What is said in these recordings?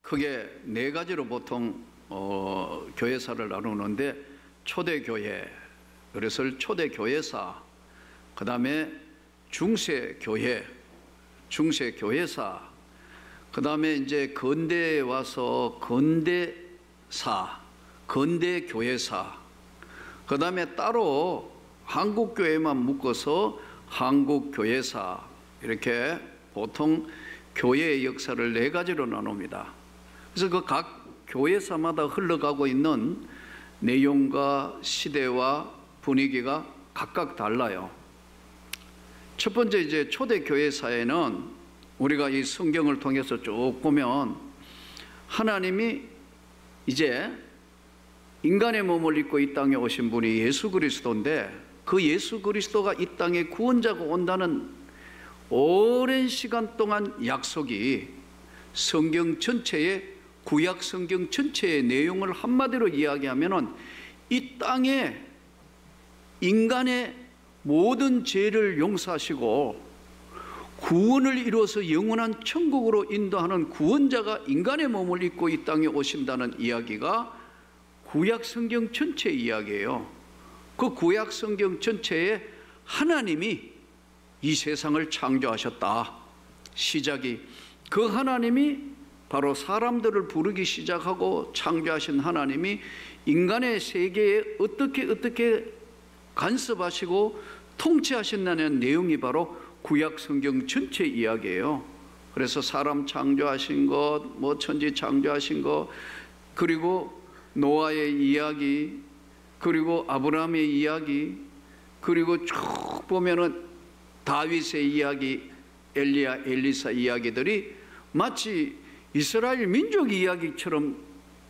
크게 네 가지로 보통 교회사를 나누는데, 초대교회, 그래서 초대교회사, 그 다음에 중세교회, 중세교회사, 그 다음에 이제 근대에 와서 근대사, 근대교회사, 그 다음에 따로 한국교회만 묶어서 한국교회사, 이렇게 보통 교회의 역사를 네 가지로 나눕니다. 그래서 그 각 교회사마다 흘러가고 있는 내용과 시대와 분위기가 각각 달라요. 첫 번째, 이제 초대교회사에는 우리가 이 성경을 통해서 쭉 보면 하나님이 이제 인간의 몸을 입고 이 땅에 오신 분이 예수 그리스도인데, 그 예수 그리스도가 이 땅에 구원자가 온다는 오랜 시간 동안 약속이 성경 전체의, 구약 성경 전체의 내용을 한마디로 이야기하면은 이 땅에 인간의 모든 죄를 용서하시고 구원을 이루어서 영원한 천국으로 인도하는 구원자가 인간의 몸을 입고 이 땅에 오신다는 이야기가 구약 성경 전체의 이야기예요. 그 구약 성경 전체에 하나님이 이 세상을 창조하셨다. 시작이 그 하나님이 바로 사람들을 부르기 시작하고 창조하신 하나님이 인간의 세계에 어떻게 간섭하시고 통치하신다는 내용이 바로 구약 성경 전체 이야기예요. 그래서 사람 창조하신 것, 뭐 천지 창조하신 것, 그리고 노아의 이야기, 그리고 아브라함의 이야기, 그리고 쭉 보면은 다윗의 이야기, 엘리야, 엘리사 이야기들이 마치 이스라엘 민족 이야기처럼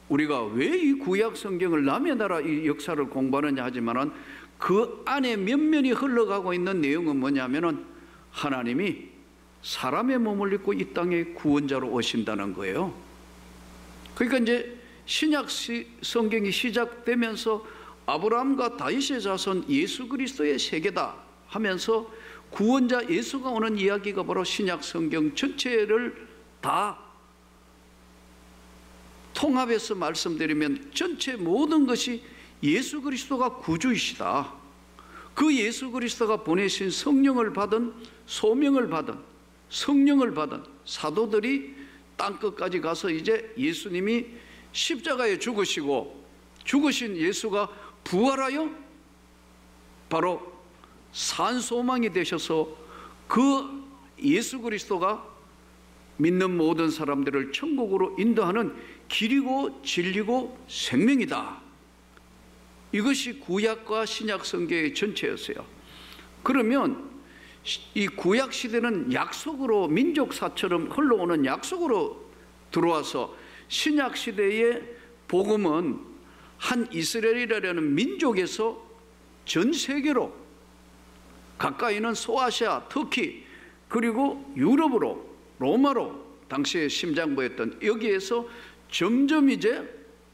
우리가 왜 이 구약 성경을 남의 나라 이 역사를 공부하느냐 하지만은 그 안에 면면이 흘러가고 있는 내용은 뭐냐면은 하나님이 사람의 몸을 입고 이 땅에 구원자로 오신다는 거예요. 그러니까 이제 신약 성경이 시작되면서 아브라함과 다윗의 자손 예수 그리스도의 세계다 하면서 구원자 예수가 오는 이야기가 바로 신약 성경 전체를 다 통합해서 말씀드리면 전체 모든 것이 예수 그리스도가 구주이시다. 그 예수 그리스도가 보내신 성령을 받은, 소명을 받은, 성령을 받은 사도들이 땅끝까지 가서 이제 예수님이 십자가에 죽으시고 죽으신 예수가 부활하여 바로 산소망이 되셔서 그 예수 그리스도가 믿는 모든 사람들을 천국으로 인도하는 길이고 진리고 생명이다. 이것이 구약과 신약 성경의 전체였어요. 그러면 이 구약 시대는 약속으로, 민족사처럼 흘러오는 약속으로 들어와서 신약 시대의 복음은 한 이스라엘이라는 민족에서 전 세계로, 가까이는 소아시아, 터키, 그리고 유럽으로, 로마로 당시에 심장부였던 여기에서 점점 이제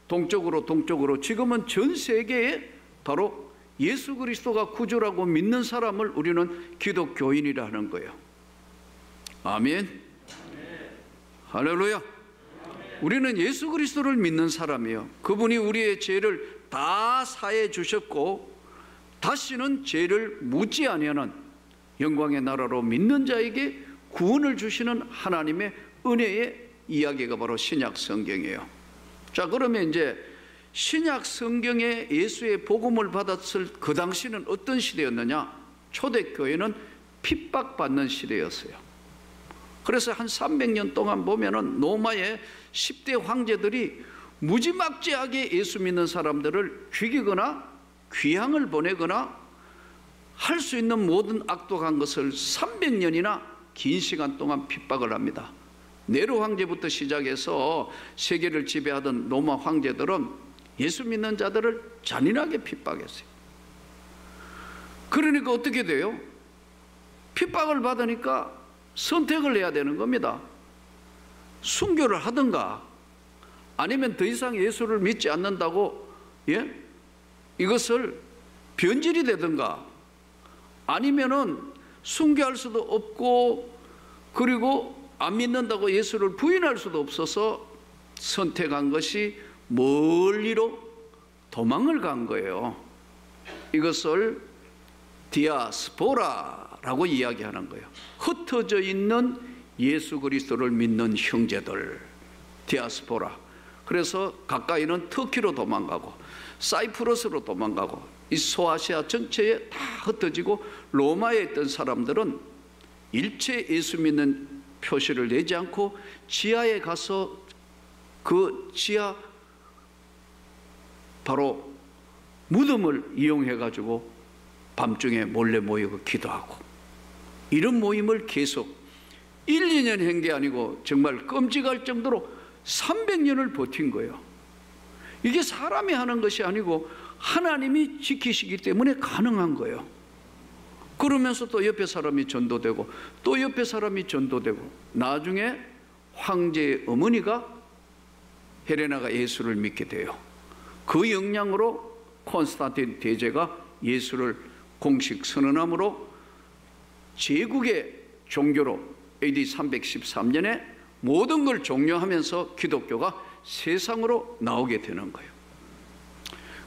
동쪽으로 지금은 전 세계에 바로 예수 그리스도가 구주라고 믿는 사람을 우리는 기독교인이라 하는 거예요. 아멘. 할렐루야. 우리는 예수 그리스도를 믿는 사람이에요. 그분이 우리의 죄를 다 사해 주셨고 다시는 죄를 묻지 아니하는 영광의 나라로 믿는 자에게 구원을 주시는 하나님의 은혜의 이야기가 바로 신약 성경이에요. 자, 그러면 이제 신약 성경에 예수의 복음을 받았을 그 당시는 어떤 시대였느냐? 초대교회는 핍박받는 시대였어요. 그래서 한 300년 동안 보면은 로마의 10대 황제들이 무지막지하게 예수 믿는 사람들을 죽이거나 귀향을 보내거나 할 수 있는 모든 악독한 것을 300년이나 긴 시간 동안 핍박을 합니다. 네로 황제부터 시작해서 세계를 지배하던 로마 황제들은 예수 믿는 자들을 잔인하게 핍박했어요. 그러니까 어떻게 돼요? 핍박을 받으니까 선택을 해야 되는 겁니다. 순교를 하든가 아니면 더 이상 예수를 믿지 않는다고 이것을 변질이 되든가 아니면은 순교할 수도 없고 그리고 안 믿는다고 예수를 부인할 수도 없어서 선택한 것이 멀리로 도망을 간 거예요. 이것을 디아스포라라고 이야기하는 거예요. 흩어져 있는 예수 그리스도를 믿는 형제들, 디아스포라. 그래서 가까이는 터키로 도망가고 사이프러스로 도망가고 이 소아시아 전체에 다 흩어지고, 로마에 있던 사람들은 일체 예수 믿는 표시를 내지 않고 지하에 가서 그 지하 바로 무덤을 이용해 가지고 밤중에 몰래 모이고 기도하고, 이런 모임을 계속 1, 2년 한 게 아니고 정말 끔찍할 정도로 300년을 버틴 거예요. 이게 사람이 하는 것이 아니고 하나님이 지키시기 때문에 가능한 거예요. 그러면서 또 옆에 사람이 전도되고 또 옆에 사람이 전도되고, 나중에 황제의 어머니가 헬레나가 예수를 믿게 돼요. 그 영향으로 콘스탄틴 대제가 예수를 공식 선언함으로 제국의 종교로 AD 313년에 모든 걸 종료하면서 기독교가 세상으로 나오게 되는 거예요.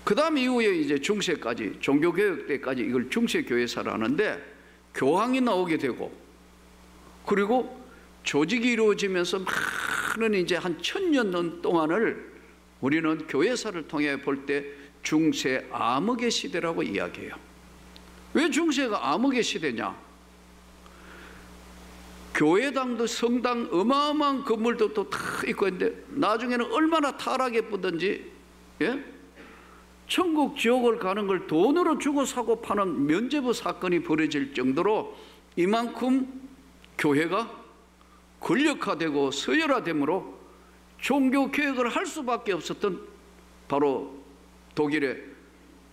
그 다음 이후에 이제 중세까지, 종교개혁 때까지 이걸 중세교회사를 하는데, 교황이 나오게 되고, 그리고 조직이 이루어지면서 많은 이제 한 1000년 동안을 우리는 교회사를 통해 볼 때 중세 암흑의 시대라고 이야기해요. 왜 중세가 암흑의 시대냐? 교회당도 성당 어마어마한 건물도 또 다 있고 있는데, 나중에는 얼마나 타락에 뿌든지, 예? 천국 지옥을 가는 걸 돈으로 주고 사고 파는 면죄부 사건이 벌어질 정도로 이만큼 교회가 권력화되고 서열화되므로 종교개혁을 할 수밖에 없었던 바로 독일의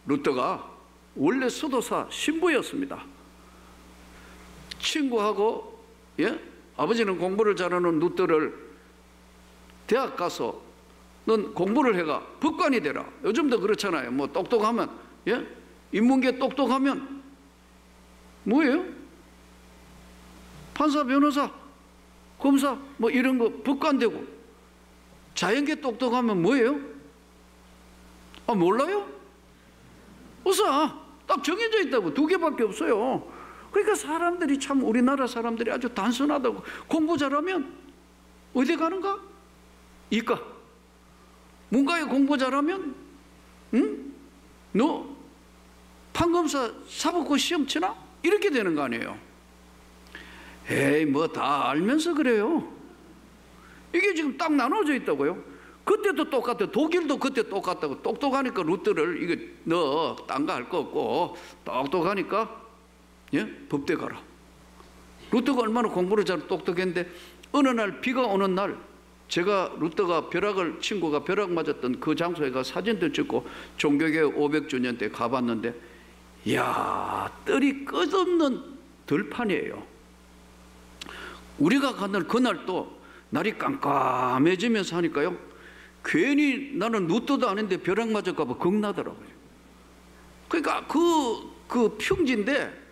루터가 원래 수도사 신부였습니다. 친구하고, 예? 아버지는 공부를 잘하는 루터를 대학 가서 넌 공부를 해가 법관이 되라. 요즘도 그렇잖아요. 뭐 똑똑하면, 예? 인문계 똑똑하면 뭐예요? 판사, 변호사, 검사 뭐 이런 거 법관 되고, 자연계 똑똑하면 뭐예요? 아, 몰라요? 의사. 딱 정해져 있다고. 2개밖에 없어요. 그러니까 사람들이 참, 우리나라 사람들이 아주 단순하다고. 공부 잘하면 어디 가는가? 이과. 문과에 공부 잘하면, 응? 너 판검사 사법고 시험 치나? 이렇게 되는 거 아니에요? 에이, 뭐 다 알면서 그래요. 이게 지금 딱 나눠져 있다고요. 그때도 똑같아요. 독일도 그때 똑같다고. 똑똑하니까 루터를, 이거 너 딴 거 할 거 없고 똑똑하니까, 예? 법대 가라. 루터가 얼마나 공부를 잘 똑똑했는데, 어느 날 비가 오는 날, 제가 루터가 친구가 벼락 맞았던 그 장소에 가 사진도 찍고 종교개혁 500주년 때 가봤는데, 이야, 뜰이 끝없는 들판이에요. 우리가 가는 그날 또 날이 깜깜해지면서 하니까요, 괜히 나는 루터도 아닌데 벼락 맞을까 봐 겁나더라고요. 그러니까 그 평지인데,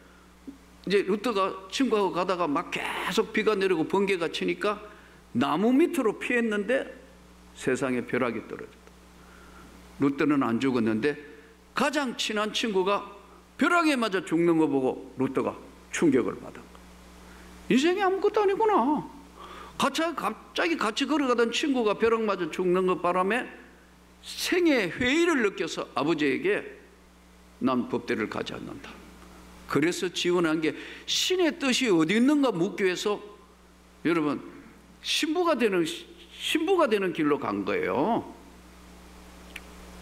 이제 루터가 친구하고 가다가 막 계속 비가 내리고 번개가 치니까 나무 밑으로 피했는데 세상에 벼락이 떨어졌다. 루터는 안 죽었는데 가장 친한 친구가 벼락에 맞아 죽는 거 보고 루터가 충격을 받은 거야. 인생이 아무것도 아니구나. 갑자기 같이 걸어가던 친구가 벼락 맞아 죽는 것 바람에 생애 회의를 느껴서 아버지에게 난 법대를 가지 않는다. 그래서 지원한 게 신의 뜻이 어디 있는가 묻기 위해서, 여러분, 신부가 되는 길로 간 거예요.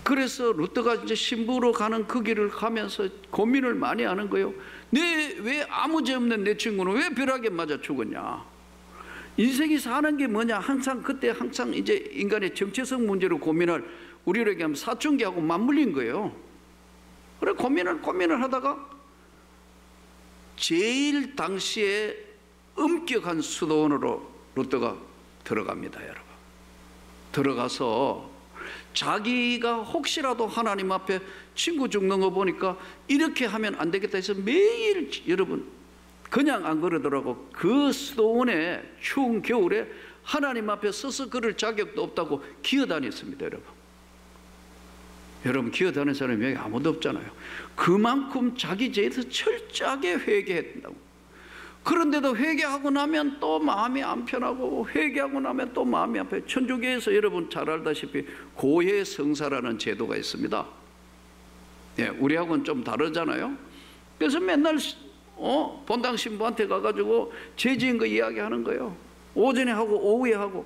그래서 루터가 이제 신부로 가는 그 길을 가면서 고민을 많이 하는 거예요. 왜 아무 죄 없는 내 친구는 왜 벼락에 맞아 죽었냐? 인생이 사는 게 뭐냐? 항상 이제 인간의 정체성 문제로 고민을, 우리에게 하면 사춘기하고 맞물린 거예요. 그래 고민을 하다가 제일 당시에 엄격한 수도원으로 루터가 들어갑니다, 여러분. 들어가서 자기가 혹시라도 하나님 앞에 친구 죽는 거 보니까 이렇게 하면 안 되겠다 해서 매일, 여러분, 그냥 안 그러더라고. 그 수도원에 추운 겨울에 하나님 앞에 서서 그럴 자격도 없다고 기어다녔습니다. 여러분 기어다니는 사람이 여기 아무도 없잖아요. 그만큼 자기 죄에서 철저하게 회개했다고. 그런데도 회개하고 나면 또 마음이 안 편하고, 회개하고 나면 또 마음이 안 편해요. 천주교에서 여러분 잘 알다시피 고해성사라는 제도가 있습니다. 예, 우리하고는 좀 다르잖아요. 그래서 맨날 본당 신부한테 가가지고 죄 지은 거 이야기하는 거예요. 오전에 하고 오후에 하고.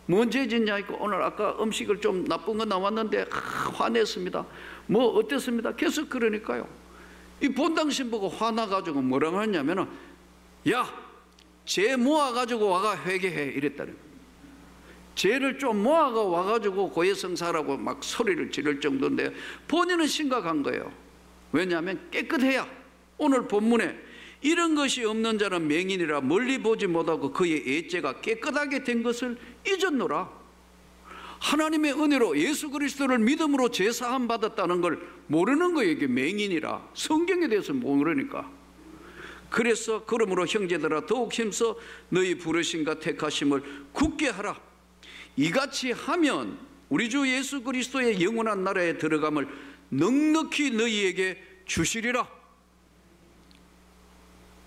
뭔 죄 짓냐 했고, 오늘 아까 음식을 좀 나쁜 거 나왔는데 화냈습니다. 뭐 어땠습니다? 계속 그러니까요. 이 본당 신부가 화나가지고 뭐라고 하냐면은, 야, 죄 모아가지고 와가 회개해 이랬다는 거예요. 죄를 좀 모아가 와가지고 고해성사라고 막 소리를 지를 정도인데 본인은 심각한 거예요. 왜냐하면 깨끗해야. 오늘 본문에 이런 것이 없는 자는 맹인이라 멀리 보지 못하고 그의 애죄가 깨끗하게 된 것을 잊었노라. 하나님의 은혜로 예수 그리스도를 믿음으로 죄사함 받았다는 걸 모르는 거예요. 이게 맹인이라. 성경에 대해서 모르니까. 그래서 그러므로 형제들아 더욱 힘써 너희 부르심과 택하심을 굳게 하라. 이같이 하면 우리 주 예수 그리스도의 영원한 나라에 들어감을 넉넉히 너희에게 주시리라.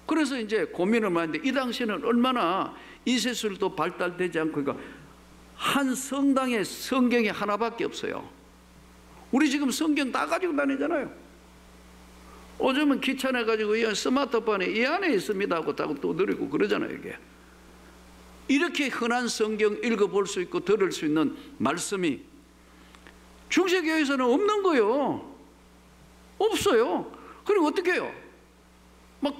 그래서 이제 고민을 많이 했는데, 이 당시에는 얼마나 인쇄술도 발달되지 않고, 그러니까 한 성당에 성경이 하나밖에 없어요. 우리 지금 성경 다 가지고 다니잖아요. 요즘은 귀찮아가지고 이 스마트폰에 이 안에 있습니다 하고 또 누리고 그러잖아요. 이게 이렇게 흔한 성경 읽어볼 수 있고 들을 수 있는 말씀이 중세교회에서는 없는 거예요. 없어요. 그리고 어떻게 해요? 막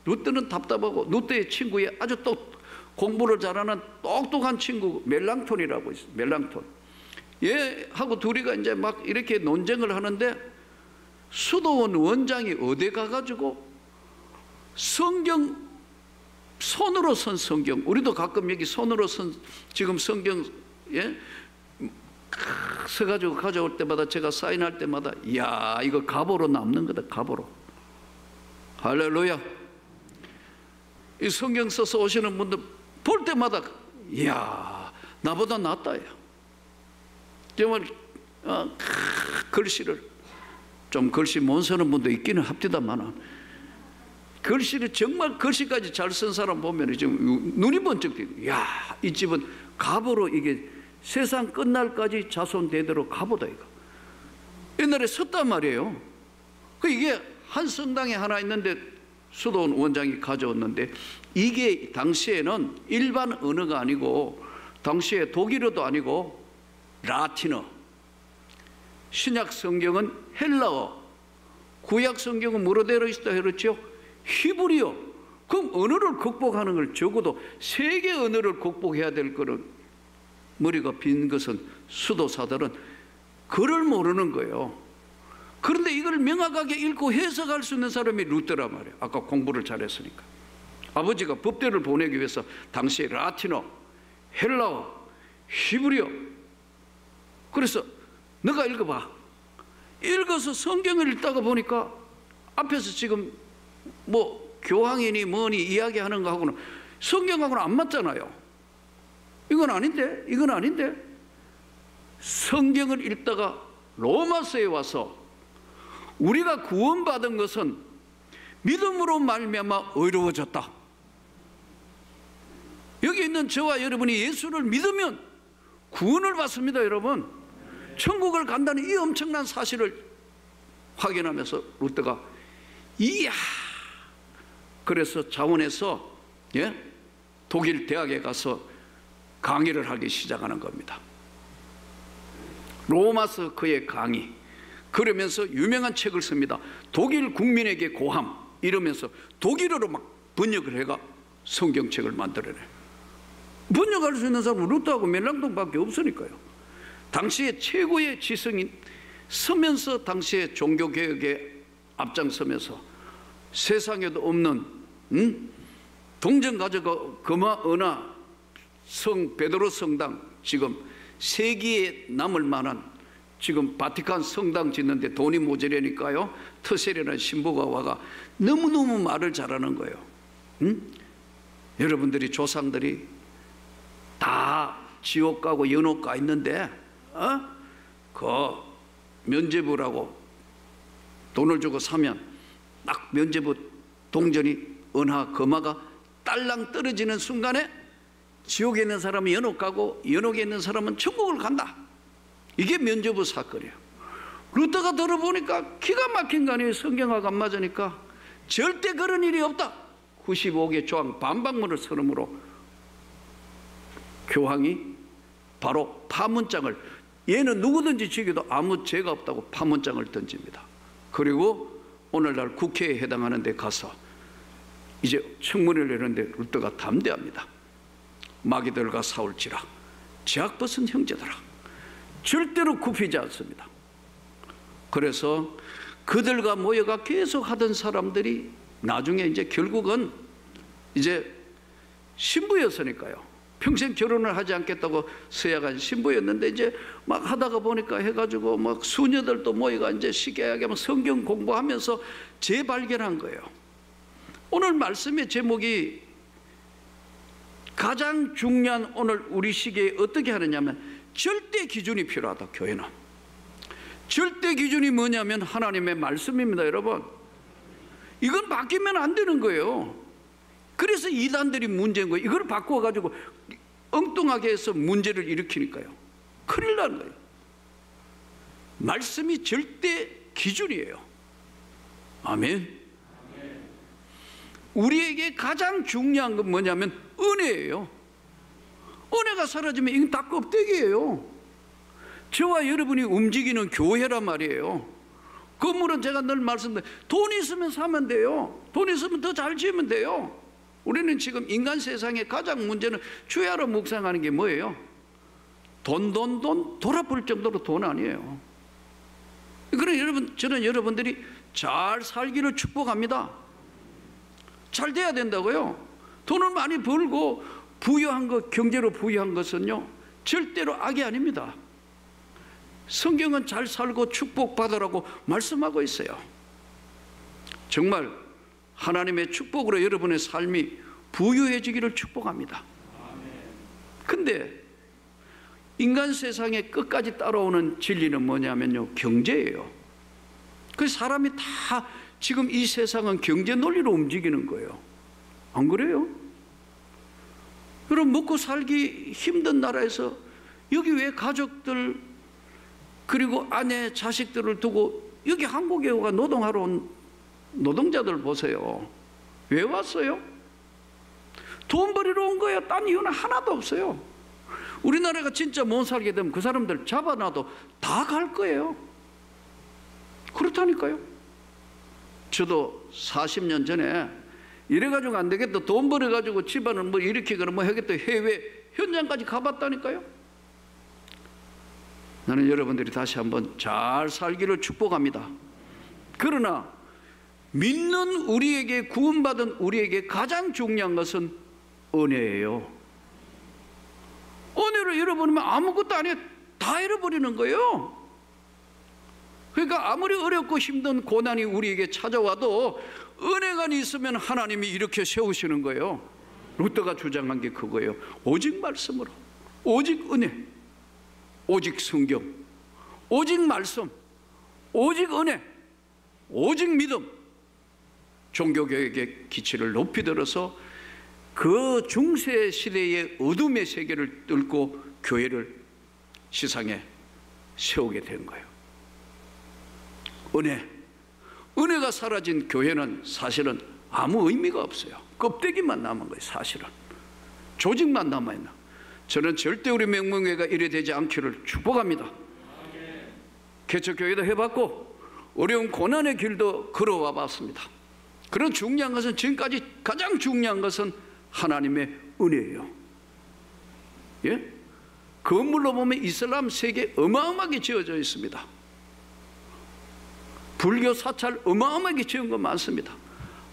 루트는 답답하고, 루트의 친구에 아주 또 공부를 잘하는 똑똑한 친구 멜랑톤이라고 있어요. 멜랑톤. 얘하고 둘이가 이제 막 이렇게 논쟁을 하는데, 수도원 원장이 어디 가가지고 성경, 손으로 쓴 성경, 우리도 가끔 여기 손으로 쓴 지금 성경 써가지고 가져올 때마다, 제가 사인할 때마다, 이야, 이거 갑오로 남는 거다. 갑오로. 할렐루야. 이 성경 써서 오시는 분들 볼 때마다, 이야, 나보다 낫다. 정말 글씨를 좀, 글씨 못 쓰는 분도 있기는 합디다만, 글씨를 정말 글씨까지 잘 쓴 사람 보면 지금 눈이 번쩍 뜨고, 이야, 이 집은 갑오로 이게 세상 끝날까지 자손 대대로 갑오다 이거. 옛날에 썼단 말이에요. 이게 한 성당에 하나 있는데 수도원 원장이 가져왔는데, 이게 당시에는 일반 언어가 아니고, 당시에 독일어도 아니고 라틴어, 신약 성경은 헬라어, 구약 성경은 뭐로 되어 있다 그랬죠? 히브리어. 그럼 언어를 극복하는 걸 적어도 세 개 언어를 극복해야 될 거는, 머리가 빈 것은 수도사들은 글을 모르는 거예요. 그런데 이걸 명확하게 읽고 해석할 수 있는 사람이 루터란 말이에요. 아까 공부를 잘했으니까. 아버지가 법대를 보내기 위해서 당시에 라틴어, 헬라어, 히브리어. 그래서 너가 읽어봐. 읽어서 성경을 읽다가 보니까 앞에서 지금 뭐 교황이니 뭐니 이야기하는 거하고는 성경하고는 안 맞잖아요. 이건 아닌데, 이건 아닌데. 성경을 읽다가 로마서에 와서 우리가 구원받은 것은 믿음으로 말미암아 의로워졌다. 여기 있는 저와 여러분이 예수를 믿으면 구원을 받습니다. 여러분, 천국을 간다는 이 엄청난 사실을 확인하면서 루터가, 이야, 그래서 자원에서 독일 대학에 가서 강의를 하기 시작하는 겁니다. 로마서 그의 강의. 그러면서 유명한 책을 씁니다. 독일 국민에게 고함, 이러면서 독일어로 막 번역을 해가 성경책을 만들어내요. 번역할 수 있는 사람은 루터하고 멜랑톤밖에 없으니까요. 당시에 최고의 지성인 서면서 당시에 종교개혁에 앞장서면서 세상에도 없는 동정 가져가 금화 은하 성 베드로 성당, 지금 세기에 남을 만한, 지금 바티칸 성당 짓는데 돈이 모자라니까요, 터셀이라는 신부가 와가 너무너무 말을 잘하는 거예요. 여러분들이 조상들이 다 다 지옥 가고 연옥 가 있는데 그 면죄부라고 돈을 주고 사면 딱 면죄부 동전이 은하 금화가 딸랑 떨어지는 순간에 지옥에 있는 사람은 연옥 가고 연옥에 있는 사람은 천국을 간다. 이게 면죄부 사건이에요. 루터가 들어보니까 기가 막힌 거 아니에요. 성경하고 안 맞으니까 절대 그런 일이 없다. 95개 조항 반박문을 서름으로 교황이 바로 파문장을, 얘는 누구든지 죽여도 아무 죄가 없다고 파문장을 던집니다. 그리고 오늘날 국회에 해당하는 데 가서 이제 청문회를 내는데 루터가 담대합니다. 마귀들과 싸울지라 죄악 벗은 형제들아, 절대로 굽히지 않습니다. 그래서 그들과 모여가 계속 하던 사람들이 나중에 이제 결국은 이제 신부였으니까요. 평생 결혼을 하지 않겠다고 서약한 신부였는데 이제 막 하다가 보니까 해가지고 막 수녀들도 모여가 이제 시기하게 성경 공부하면서 재발견한 거예요. 오늘 말씀의 제목이 가장 중요한, 오늘 우리 시기에 어떻게 하느냐면 절대 기준이 필요하다. 교회는 절대 기준이 뭐냐면 하나님의 말씀입니다. 여러분, 이건 바뀌면 안 되는 거예요. 그래서 이단들이 문제인 거예요. 이걸 바꿔가지고 엉뚱하게 해서 문제를 일으키니까요. 큰일 나는 거예요. 말씀이 절대 기준이에요. 아멘. 우리에게 가장 중요한 건 뭐냐면 은혜예요. 은혜가 사라지면 이건 다 껍데기예요. 저와 여러분이 움직이는 교회란 말이에요. 건물은 제가 늘 말씀드려요. 돈 있으면 사면 돼요. 돈 있으면 더 잘 지으면 돼요. 우리는 지금 인간 세상의 가장 문제는 주야로 묵상하는 게 뭐예요? 돈 돌아볼 정도로 돈 아니에요. 그러나 여러분, 저는 여러분들이 잘 살기를 축복합니다. 잘 돼야 된다고요. 돈을 많이 벌고 부유한 것, 경제로 부유한 것은요 절대로 악이 아닙니다. 성경은 잘 살고 축복받으라고 말씀하고 있어요. 정말 하나님의 축복으로 여러분의 삶이 부유해지기를 축복합니다. 근데 인간 세상에 끝까지 따라오는 진리는 뭐냐면요, 경제예요. 그 사람이 다 지금 이 세상은 경제 논리로 움직이는 거예요. 안 그래요? 여러분, 먹고 살기 힘든 나라에서 여기 왜 가족들 그리고 아내 자식들을 두고 여기 한국에 와 노동하러 온 노동자들 보세요. 왜 왔어요? 돈 벌이러 온 거예요. 딴 이유는 하나도 없어요. 우리나라가 진짜 못 살게 되면 그 사람들 잡아놔도 다 갈 거예요. 그렇다니까요. 저도 40년 전에 이래가지고 안 되겠다, 돈 벌어가지고 집안을 뭐 일으키거나 뭐 하겠다, 해외 현장까지 가봤다니까요. 나는 여러분들이 다시 한번 잘 살기를 축복합니다. 그러나 믿는 우리에게, 구원받은 우리에게 가장 중요한 것은 은혜예요. 은혜를 잃어버리면 아무것도 아니에요. 다 잃어버리는 거예요. 그러니까 아무리 어렵고 힘든 고난이 우리에게 찾아와도 은혜가 있으면 하나님이 이렇게 세우시는 거예요. 루터가 주장한 게 그거예요. 오직 말씀으로, 오직 은혜, 오직 성경, 오직 말씀, 오직 은혜, 오직 믿음, 종교개혁의 기치를 높이 들어서 그 중세 시대의 어둠의 세계를 뚫고 교회를 시상에 세우게 된 거예요. 은혜가 사라진 교회는 사실은 아무 의미가 없어요. 껍데기만 남은 거예요. 사실은 조직만 남아있나. 저는 절대 우리 명문교회가 이래 되지 않기를 축복합니다. 개척교회도 해봤고 어려운 고난의 길도 걸어와 봤습니다. 그런 중요한 것은, 지금까지 가장 중요한 것은 하나님의 은혜예요. 예? 건물로 보면 이슬람 세계 어마어마하게 지어져 있습니다. 불교 사찰 어마어마하게 지은 거 많습니다.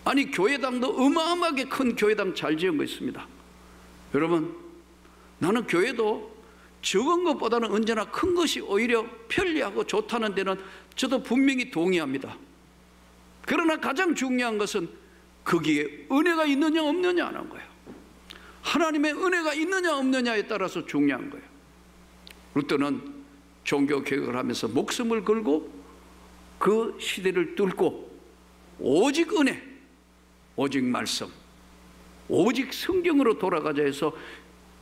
아니, 교회당도 어마어마하게 큰 교회당 잘 지은 거 있습니다. 여러분, 나는 교회도 적은 것보다는 언제나 큰 것이 오히려 편리하고 좋다는 데는 저도 분명히 동의합니다. 그러나 가장 중요한 것은 거기에 은혜가 있느냐 없느냐 하는 거예요. 하나님의 은혜가 있느냐 없느냐에 따라서 중요한 거예요. 루터는 종교 개혁을 하면서 목숨을 걸고 그 시대를 뚫고 오직 은혜, 오직 말씀, 오직 성경으로 돌아가자 해서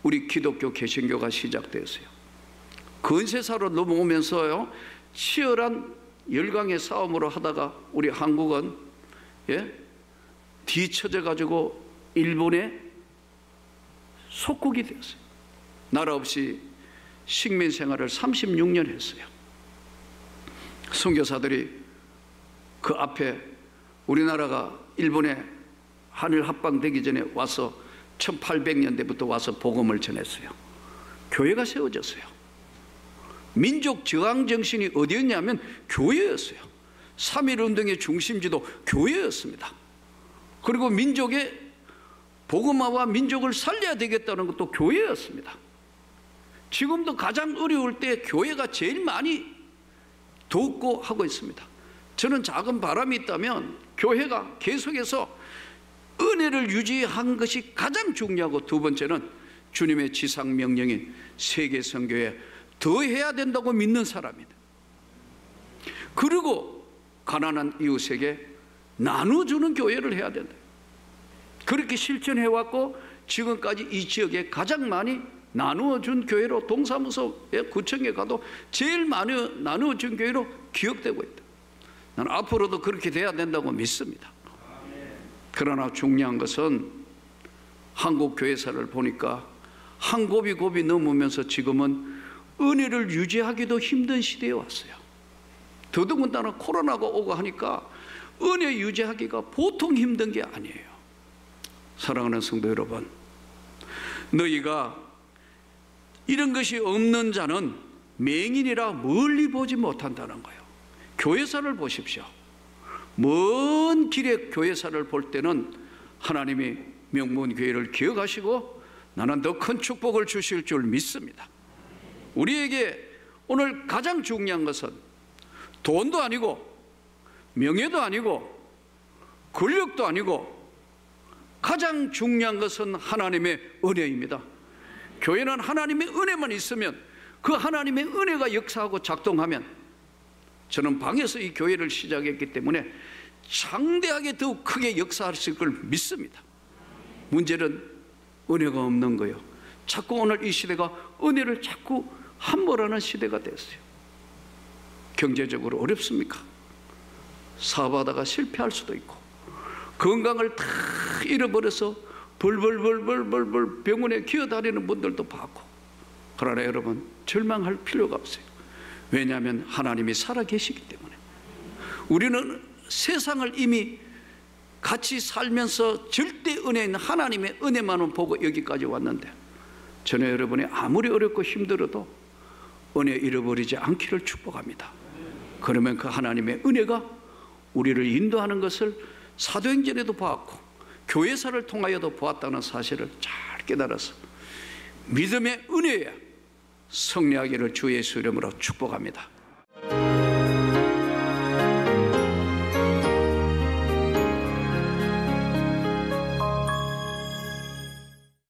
우리 기독교 개신교가 시작되었어요. 근세사로 넘어오면서요, 치열한 열강의 싸움으로 하다가 우리 한국은 뒤처져 가지고 일본의 속국이 되었어요. 나라 없이 식민 생활을 36년 했어요. 선교사들이 그 앞에 우리나라가 일본에 한일 합방되기 전에 와서 1800년대부터 와서 복음을 전했어요. 교회가 세워졌어요. 민족 저항 정신이 어디였냐면 교회였어요. 3.1운동의 중심지도 교회였습니다. 그리고 민족의 복음화와 민족을 살려야 되겠다는 것도 교회였습니다. 지금도 가장 어려울 때 교회가 제일 많이 돕고 하고 있습니다. 저는 작은 바람이 있다면 교회가 계속해서 은혜를 유지한 것이 가장 중요하고, 두 번째는 주님의 지상 명령인 세계 선교에 더 해야 된다고 믿는 사람이다. 그리고 가난한 이웃에게 나눠주는 교회를 해야 된다. 그렇게 실천해왔고, 지금까지 이 지역에 가장 많이 나누어준 교회로, 동사무소에 구청에 가도 제일 많이 나누어준 교회로 기억되고 있다. 나는 앞으로도 그렇게 돼야 된다고 믿습니다. 그러나 중요한 것은 한국 교회사를 보니까 한 곱이 곱이 넘으면서 지금은 은혜를 유지하기도 힘든 시대에 왔어요. 더더군다나 코로나가 오고 하니까 은혜 유지하기가 보통 힘든 게 아니에요. 사랑하는 성도 여러분, 너희가 이런 것이 없는 자는 맹인이라 멀리 보지 못한다는 거예요. 교회사를 보십시오. 먼 길에 교회사를 볼 때는 하나님이 명문교회를 기억하시고 나는 더 큰 축복을 주실 줄 믿습니다. 우리에게 오늘 가장 중요한 것은 돈도 아니고 명예도 아니고 권력도 아니고, 가장 중요한 것은 하나님의 은혜입니다. 교회는 하나님의 은혜만 있으면, 그 하나님의 은혜가 역사하고 작동하면, 저는 방에서 이 교회를 시작했기 때문에 장대하게 더욱 크게 역사하실 걸 믿습니다. 문제는 은혜가 없는 거예요. 자꾸 오늘 이 시대가 은혜를 자꾸 함몰하는 시대가 됐어요. 경제적으로 어렵습니까? 사업하다가 실패할 수도 있고, 건강을 다 잃어버려서 벌벌벌벌벌 병원에 기어다니는 분들도 봤고. 그러나 여러분, 절망할 필요가 없어요. 왜냐하면 하나님이 살아계시기 때문에. 우리는 세상을 이미 같이 살면서 절대 은혜인 하나님의 은혜만은 보고 여기까지 왔는데, 저는 여러분이 아무리 어렵고 힘들어도 은혜 잃어버리지 않기를 축복합니다. 그러면 그 하나님의 은혜가 우리를 인도하는 것을 사도행전에도 보았고 교회사를 통하여도 보았다는 사실을 잘 깨달아서 믿음의 은혜에 승리하기를 주 예수 이름으로 축복합니다.